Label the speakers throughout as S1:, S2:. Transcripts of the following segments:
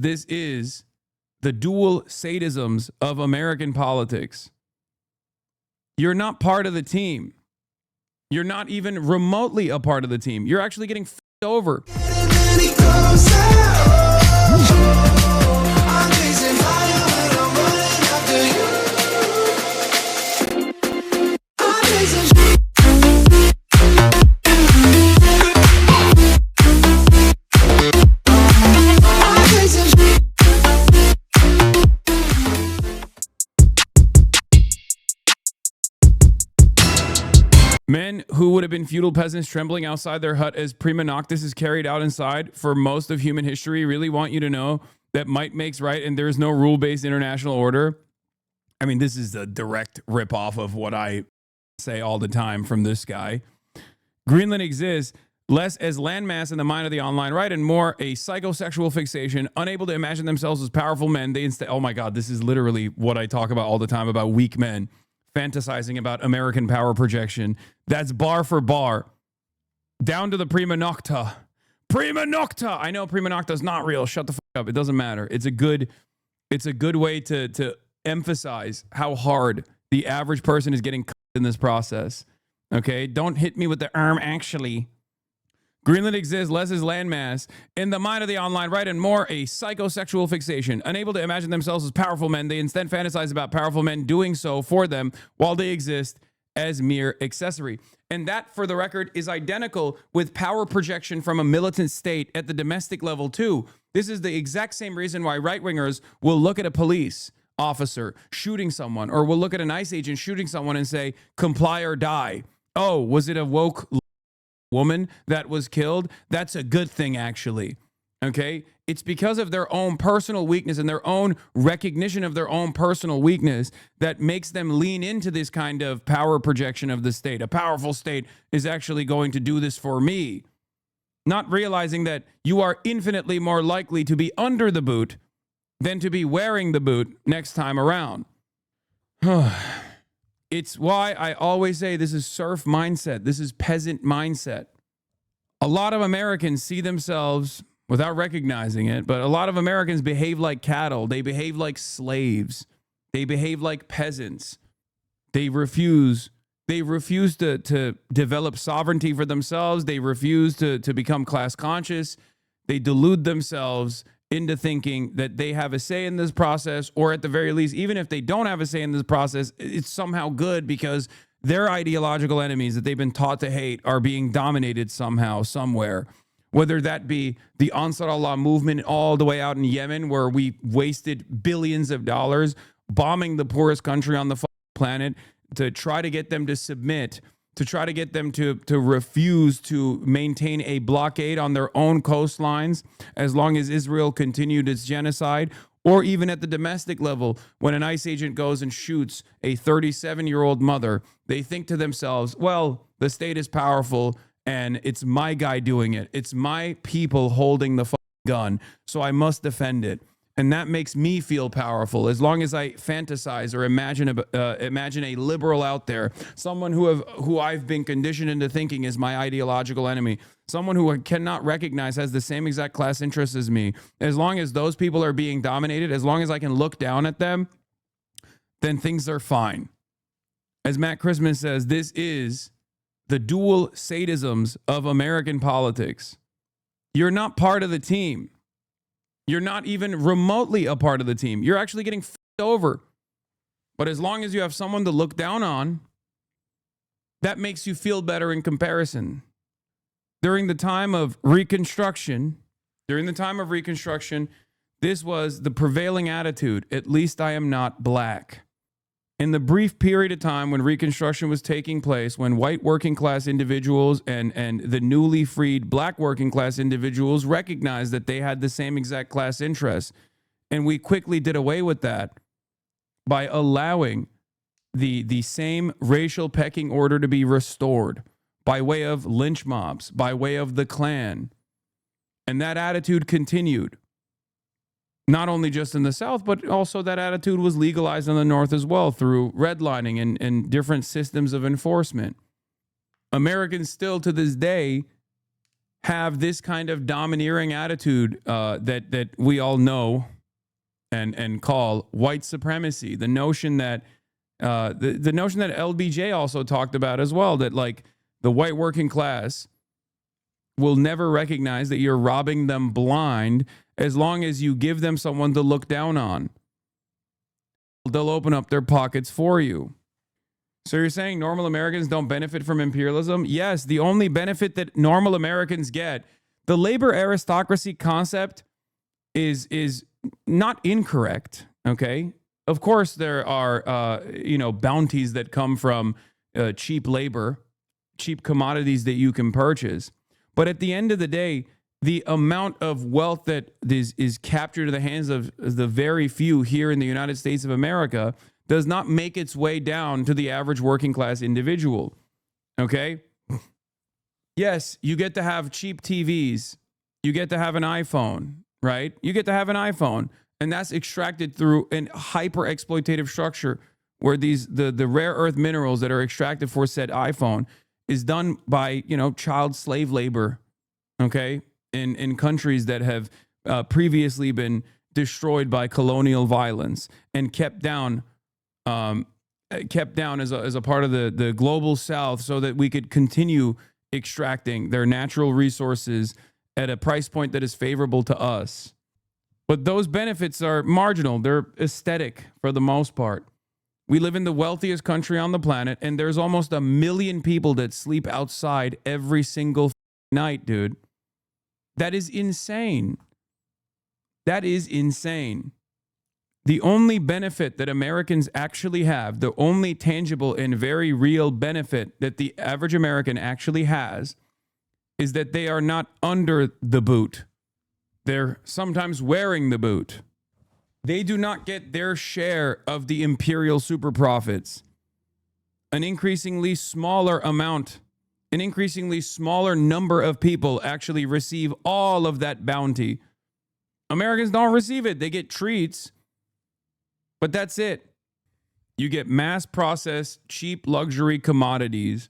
S1: This is the dual sadisms of American politics. You're not part of the team. You're not even remotely a part of the team. You're actually getting f***ed over. Men who would have been feudal peasants trembling outside their hut as prima noctis is carried out inside for most of human history really want you to know that might makes right and there is no rule-based international order. I mean, this is a direct ripoff of what I say all the time from this guy. Greenland exists less as landmass in the mind of the online right and more a psychosexual fixation, unable to imagine themselves as powerful men. They instead, oh my God, this is literally what I talk about all the time about weak men fantasizing about American power projection. That's bar for bar. Down to the prima nocta. Prima nocta! I know prima nocta is not real. Shut the fuck up. It doesn't matter. It's a good way to emphasize how hard the average person is getting cut in this process. Okay? Don't hit me with the actually. Greenland exists less as landmass in the mind of the online right and more a psychosexual fixation. Unable to imagine themselves as powerful men, they instead fantasize about powerful men doing so for them while they exist as mere accessory. And that, for the record, is identical with power projection from a militant state at the domestic level, too. This is the exact same reason why right-wingers will look at a police officer shooting someone or will look at an ICE agent shooting someone and say, comply or die. Oh, was it a woke woman that was killed? That's a good thing, actually. Okay? It's because of their own personal weakness and their own recognition of their own personal weakness that makes them lean into this kind of power projection of the state. A powerful state is actually going to do this for me. Not realizing that you are infinitely more likely to be under the boot than to be wearing the boot next time around. It's why I always say this is serf mindset. This is peasant mindset. A lot of Americans see themselves, without recognizing it, but a lot of Americans behave like cattle. They behave like slaves. They behave like peasants. They refuse to develop sovereignty for themselves. They refuse to become class conscious. They delude themselves into thinking that they have a say in this process, or at the very least, even if they don't have a say in this process, it's somehow good because their ideological enemies that they've been taught to hate are being dominated somehow, somewhere. Whether that be the Ansar Allah movement all the way out in Yemen, where we wasted billions of dollars bombing the poorest country on the planet to try to get them to submit, to try to get them to refuse to maintain a blockade on their own coastlines as long as Israel continued its genocide, or even at the domestic level, when an ICE agent goes and shoots a 37-year-old mother, they think to themselves, well, the state is powerful and it's my guy doing it. It's my people holding the gun, so I must defend it. And that makes me feel powerful as long as I fantasize or imagine a liberal out there, someone who I've been conditioned into thinking is my ideological enemy, someone who I cannot recognize has the same exact class interests as me. As long as those people are being dominated, as long as I can look down at them, then things are fine. As Matt Christmas says, this is the dual sadisms of American politics. You're not part of the team. You're not even remotely a part of the team. You're actually getting f***ed over. But as long as you have someone to look down on, that makes you feel better in comparison. During the time of Reconstruction, this was the prevailing attitude. At least I am not black. In the brief period of time when Reconstruction was taking place, when white working class individuals and the newly freed black working class individuals recognized that they had the same exact class interests, and we quickly did away with that by allowing the same racial pecking order to be restored by way of lynch mobs, by way of the Klan. And that attitude continued. Not only just in the South, but also that attitude was legalized in the North as well through redlining and different systems of enforcement. Americans still to this day have this kind of domineering attitude that we all know and call white supremacy. The notion that the notion that LBJ also talked about as well, that like the white working class will never recognize that you're robbing them blind as long as you give them someone to look down on. They'll open up their pockets for you. So you're saying normal Americans don't benefit from imperialism? Yes, the only benefit that normal Americans get, the labor aristocracy concept is not incorrect, okay? Of course, there are, bounties that come from cheap labor, cheap commodities that you can purchase. But at the end of the day, the amount of wealth that is captured in the hands of the very few here in the United States of America does not make its way down to the average working class individual, okay? Yes, you get to have cheap TVs. You get to have an iPhone, right? You get to have an iPhone. And that's extracted through an hyper exploitative structure where the rare earth minerals that are extracted for said iPhone is done by, child slave labor, okay? In countries that have previously been destroyed by colonial violence and kept down as a part of the global South so that we could continue extracting their natural resources at a price point that is favorable to us. But those benefits are marginal. They're aesthetic for the most part. We live in the wealthiest country on the planet, and there's almost 1 million people that sleep outside every single night, dude. That is insane. That is insane. The only benefit that Americans actually have, the only tangible and very real benefit that the average American actually has, is that they are not under the boot. They're sometimes wearing the boot. They do not get their share of the imperial super profits. An increasingly smaller number of people actually receive all of that bounty. Americans don't receive it. They get treats, but that's it. You get mass processed, cheap luxury commodities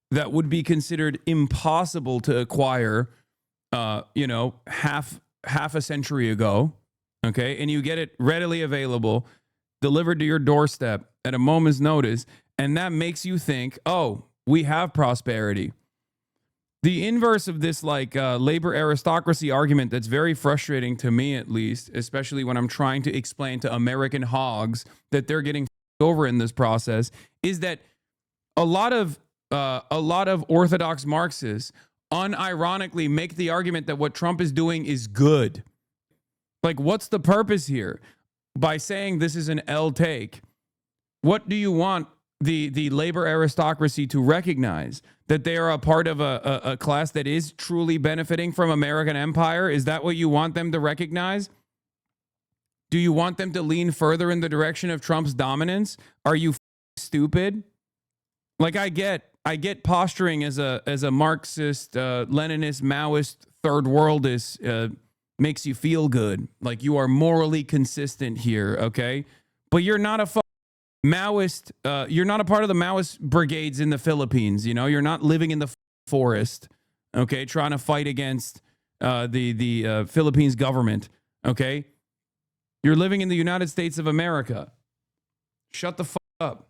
S1: that would be considered impossible to acquire half a century ago, okay? And you get it readily available, delivered to your doorstep at a moment's notice, and that makes you think, oh, we have prosperity. The inverse of this labor aristocracy argument that's very frustrating to me, at least, especially when I'm trying to explain to American hogs that they're getting over in this process, is that a lot of orthodox Marxists unironically make the argument that what Trump is doing is good. Like, what's the purpose here? By saying this is an L take, what do you want the labor aristocracy to recognize? That they are a part of a class that is truly benefiting from American empire? Is that what you want them to recognize? Do you want them to lean further in the direction of Trump's dominance? Are you stupid? Like, I get posturing as a Marxist, Leninist, Maoist, third worldist makes you feel good. Like you are morally consistent here, okay? But you're not a Maoist. You're not a part of the Maoist brigades in the Philippines. You're not living in the forest, okay? Trying to fight against the Philippines government, okay? You're living in the United States of America. Shut the fuck up.